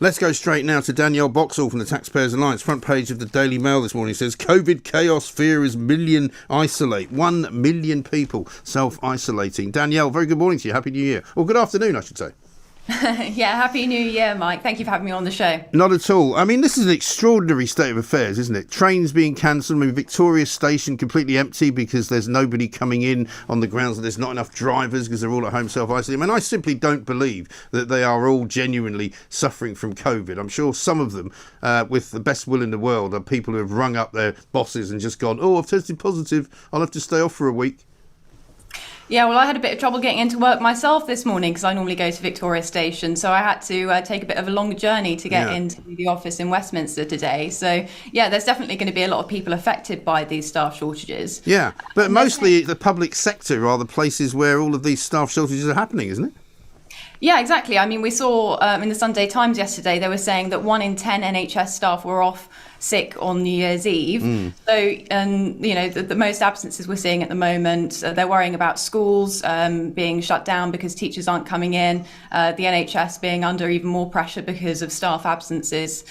Let's go straight now to Danielle Boxall from the Taxpayers Alliance. Front page of the Daily Mail this morning says, COVID chaos fear is million isolate. 1 million people self-isolating. Danielle, very good morning to you. Happy New Year. Or good afternoon, I should say. Yeah, Happy New Year, Mike. Thank you for having me on the show. Not at all. I mean, this is an extraordinary state of affairs, isn't it? Trains being cancelled. I mean, Victoria Station completely empty because there's nobody coming in on the grounds that there's not enough drivers because they're all at home self-isolating. I mean, I simply don't believe that they are all genuinely suffering from COVID. I'm sure some of them, with the best will in the world, are people who have rung up their bosses and just gone, I've tested positive. I'll have to stay off for a week. Yeah, well, I had a bit of trouble getting into work myself this morning because I normally go to Victoria Station. So I had to take a bit of a long journey to get into the office in Westminster today. So, yeah, there's definitely going to be a lot of people affected by these staff shortages. Yeah, but mostly the public sector are the places where all of these staff shortages are happening, isn't it? Yeah, exactly. I mean, we saw in the Sunday Times yesterday, they were saying that 1 in 10 NHS staff were off sick on New Year's Eve. So, and the most absences we're seeing at the moment, they're worrying about schools being shut down because teachers aren't coming in, the NHS being under even more pressure because of staff absences.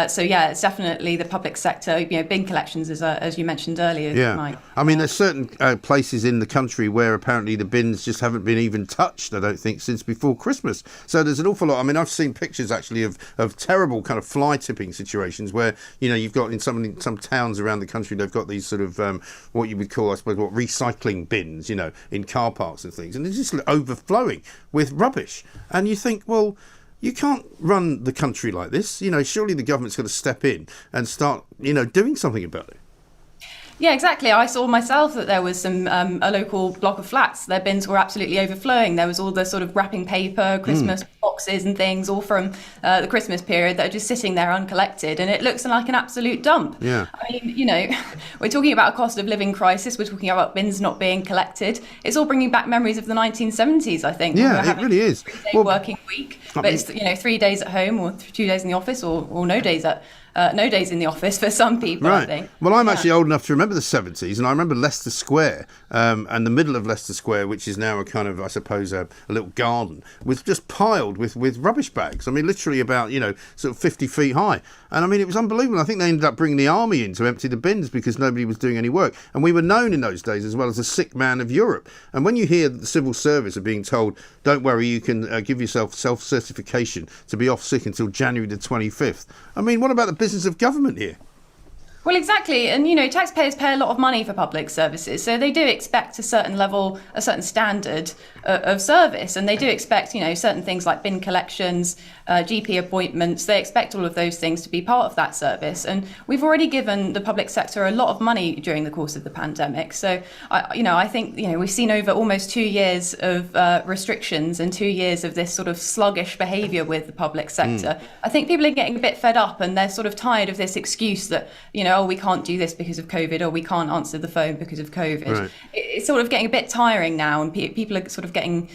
So, yeah, it's definitely the public sector, bin collections, as you mentioned earlier, Mike. I mean, there's certain places in the country where apparently the bins just haven't been even touched, I don't think, since before Christmas. So there's an awful lot. I mean, I've seen pictures actually of terrible kind of fly tipping situations where, you've got in some towns around the country, they've got these sort of what you would call, I suppose, recycling bins, in car parks and things. And they're just overflowing with rubbish. And you think, well, you can't run the country like this. Surely the government's got to step in and start, doing something about it. Yeah, exactly. I saw myself that there was some a local block of flats. Their bins were absolutely overflowing. There was all the sort of wrapping paper, Christmas boxes and things, all from the Christmas period that are just sitting there uncollected. And it looks like an absolute dump. Yeah. I mean, we're talking about a cost of living crisis. We're talking about bins not being collected. It's all bringing back memories of the 1970s, I think. Yeah, it really is. 3-day working week, but it's 3 days at home or 2 days in the office or no days in the office for some people, right. I think. Well, I'm actually old enough to remember the 70s, and I remember Leicester Square, and the middle of Leicester Square, which is now a kind of, I suppose, a little garden, was just piled with rubbish bags. I mean, literally about, sort of 50 feet high. And I mean, it was unbelievable. I think they ended up bringing the army in to empty the bins because nobody was doing any work. And we were known in those days as well as the sick man of Europe. And when you hear that the civil service are being told, don't worry, you can give yourself self-certification to be off sick until January the 25th. I mean, what about the business of government here? Well, exactly. And, taxpayers pay a lot of money for public services. So they do expect a certain level, a certain standard of service. And they do expect, certain things like bin collections, GP appointments. They expect all of those things to be part of that service. And we've already given the public sector a lot of money during the course of the pandemic. So, I think, we've seen over almost 2 years of restrictions and 2 years of this sort of sluggish behaviour with the public sector. I think people are getting a bit fed up and they're sort of tired of this excuse that, we can't do this because of COVID, or we can't answer the phone because of COVID. Right. It's sort of getting a bit tiring now, and people are sort of getting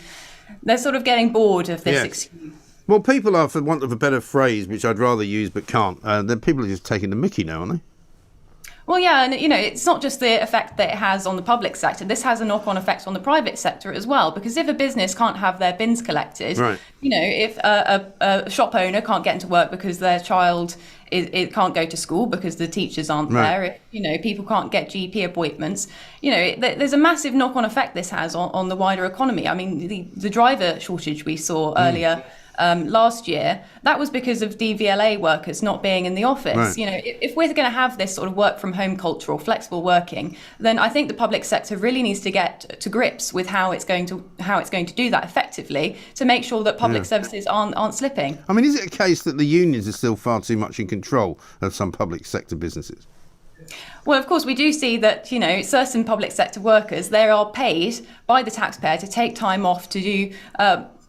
bored of this excuse. Well, people are, for want of a better phrase, which I'd rather use but can't, then people are just taking the mickey now, aren't they? Well, yeah, and it's not just the effect that it has on the public sector. This has a knock-on effect on the private sector as well, because if a business can't have their bins collected, right. If a shop owner can't get into work because their child it can't go to school because the teachers aren't there, if people can't get GP appointments, there's a massive knock-on effect this has on the wider economy. I mean, the driver shortage we saw earlier last year, that was because of DVLA workers not being in the office. Right. If we're going to have this sort of work from home culture or flexible working, then I think the public sector really needs to get to grips with how it's going to do that effectively to make sure that public services aren't slipping. I mean, is it a case that the unions are still far too much in control of some public sector businesses? Well, of course, we do see that, certain public sector workers, they are paid by the taxpayer to take time off to do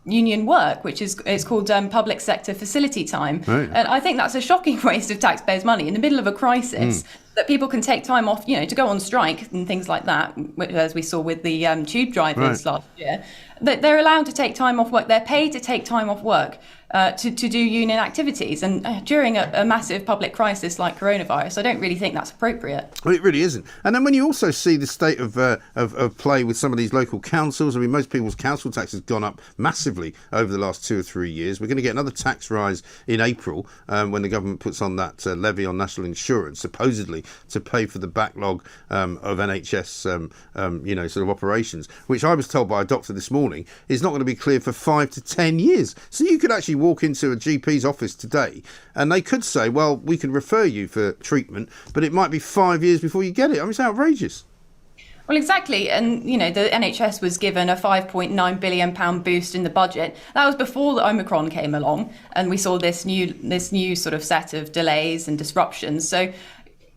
union work, which is it's called public sector facility time. Right. And I think that's a shocking waste of taxpayers' money in the middle of a crisis. That people can take time off, to go on strike and things like that, as we saw with the tube drivers last year. they're allowed to take time off work. They're paid to take time off work to do union activities. And during a massive public crisis like coronavirus, I don't really think that's appropriate. Well, it really isn't. And then when you also see the state of play with some of these local councils, I mean, most people's council tax has gone up massively over the last 2 or 3 years. We're going to get another tax rise in April when the government puts on that levy on national insurance, supposedly to pay for the backlog of NHS, sort of operations, which I was told by a doctor this morning is not going to be cleared for 5 to 10 years. So you could actually walk into a GP's office today and they could say, well, we can refer you for treatment, but it might be 5 years before you get it. I mean, it's outrageous. Well, exactly. And, the NHS was given a £5.9 billion boost in the budget. That was before the Omicron came along and we saw this new sort of set of delays and disruptions. So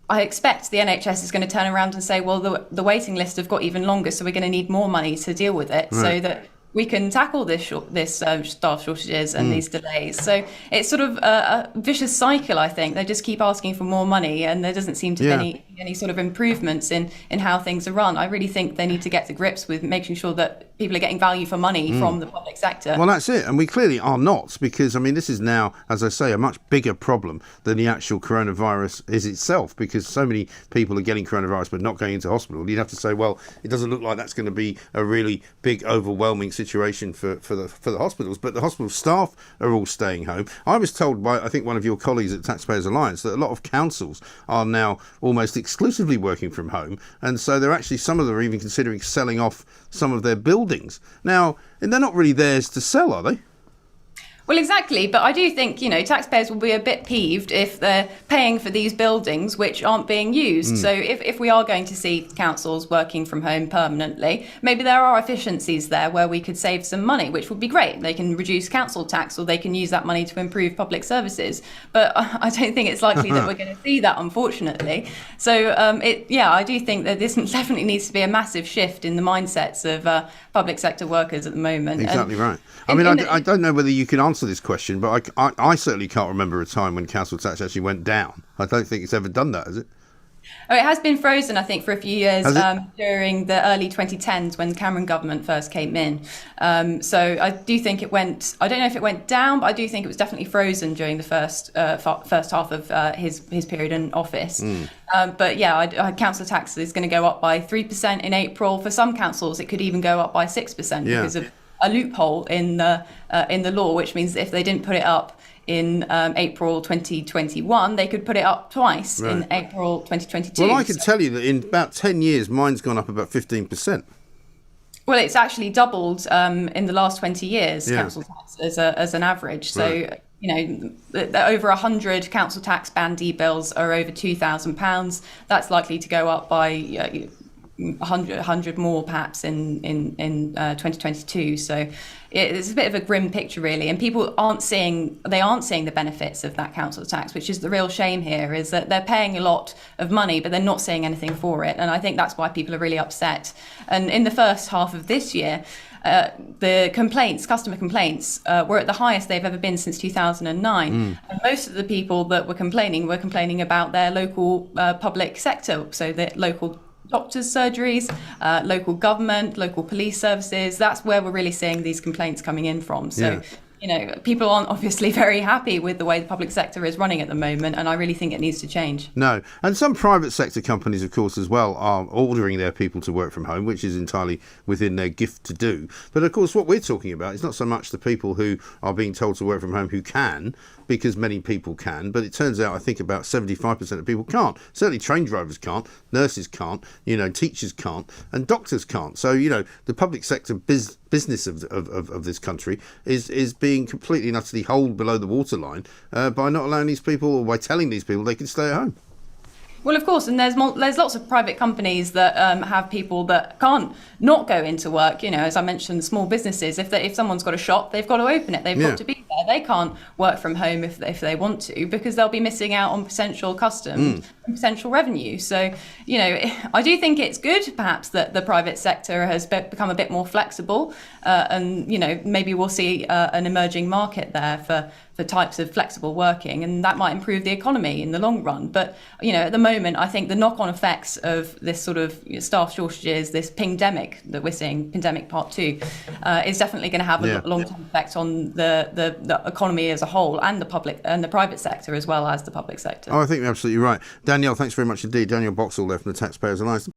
I expect the NHS is going to turn around and say, well, the waiting list have got even longer, so we're going to need more money to deal with it, so that we can tackle this staff shortages and these delays. So it's sort of a vicious cycle, I think. They just keep asking for more money and there doesn't seem to be any sort of improvements in how things are run. I really think they need to get to grips with making sure that people are getting value for money from the public sector. Well, that's it. And we clearly are not, because, I mean, this is now, as I say, a much bigger problem than the actual coronavirus is itself, because so many people are getting coronavirus but not going into hospital. You'd have to say, well, it doesn't look like that's going to be a really big, overwhelming situation for the hospitals, but the hospital staff are all staying home. I was told by, I think, one of your colleagues at Taxpayers Alliance that a lot of councils are now almost exclusively working from home, and so some of them are even considering selling off some of their buildings. Now, and they're not really theirs to sell, are they? Well, exactly. But I do think, taxpayers will be a bit peeved if they're paying for these buildings which aren't being used. So if we are going to see councils working from home permanently, maybe there are efficiencies there where we could save some money, which would be great. They can reduce council tax or they can use that money to improve public services. But I don't think it's likely that we're going to see that, unfortunately. So, I do think that this definitely needs to be a massive shift in the mindsets of public sector workers at the moment. Exactly right. I mean, I don't know whether you can answer this question, but I certainly can't remember a time when council tax actually went down. I don't think it's ever done that, has it? Oh, it has been frozen, I think, for a few years during the early 2010s when the Cameron government first came in. So I do think it went, I don't know if it went down, but I do think it was definitely frozen during the first half of his period in office. Council tax is going to go up by 3% in April. For some councils, it could even go up by 6% because of a loophole in the law, which means that if they didn't put it up in April 2021, they could put it up twice in April 2022. Well, I can tell you that in about 10 years, mine's gone up about 15%. Well, it's actually doubled in the last 20 years, council tax as an average. So, over 100 council tax bandee bills are over £2,000. That's likely to go up by 100 more perhaps in 2022. So it's a bit of a grim picture, really, and people aren't seeing the benefits of that council tax, which is the real shame here, is that they're paying a lot of money but they're not seeing anything for it. And I think that's why people are really upset. And in the first half of this year, the customer complaints were at the highest they've ever been since 2009. And most of the people that were complaining about their local public sector, so the local doctors' surgeries, local government, local police services. That's where we're really seeing these complaints coming in from. So, people aren't obviously very happy with the way the public sector is running at the moment, and I really think it needs to change. No, and some private sector companies, of course, as well, are ordering their people to work from home, which is entirely within their gift to do. But of course, what we're talking about is not so much the people who are being told to work from home who can, because many people can, but it turns out I think about 75% of people can't. Certainly train drivers can't, nurses can't, teachers can't, and doctors can't. So, the public sector business of this country is being completely and utterly holed below the waterline by not allowing these people, or by telling these people they can stay at home. Well, of course, and there's lots of private companies that have people that can't not go into work. As I mentioned, small businesses. If someone's got a shop, they've got to open it. They've got to be there. They can't work from home if they want to, because they'll be missing out on potential customers and potential revenue. So, I do think it's good, perhaps, that the private sector has become a bit more flexible, and maybe we'll see an emerging market there for types of flexible working, and that might improve the economy in the long run. But at the moment, I think the knock-on effects of this sort of staff shortages, this pingdemic that we're seeing, pandemic part 2, is definitely going to have a long-term effect on the economy as a whole, and the public and the private sector as well as the public sector. I think you're absolutely right. Danielle, thanks very much indeed. Danielle Boxall there from the Taxpayers Alliance.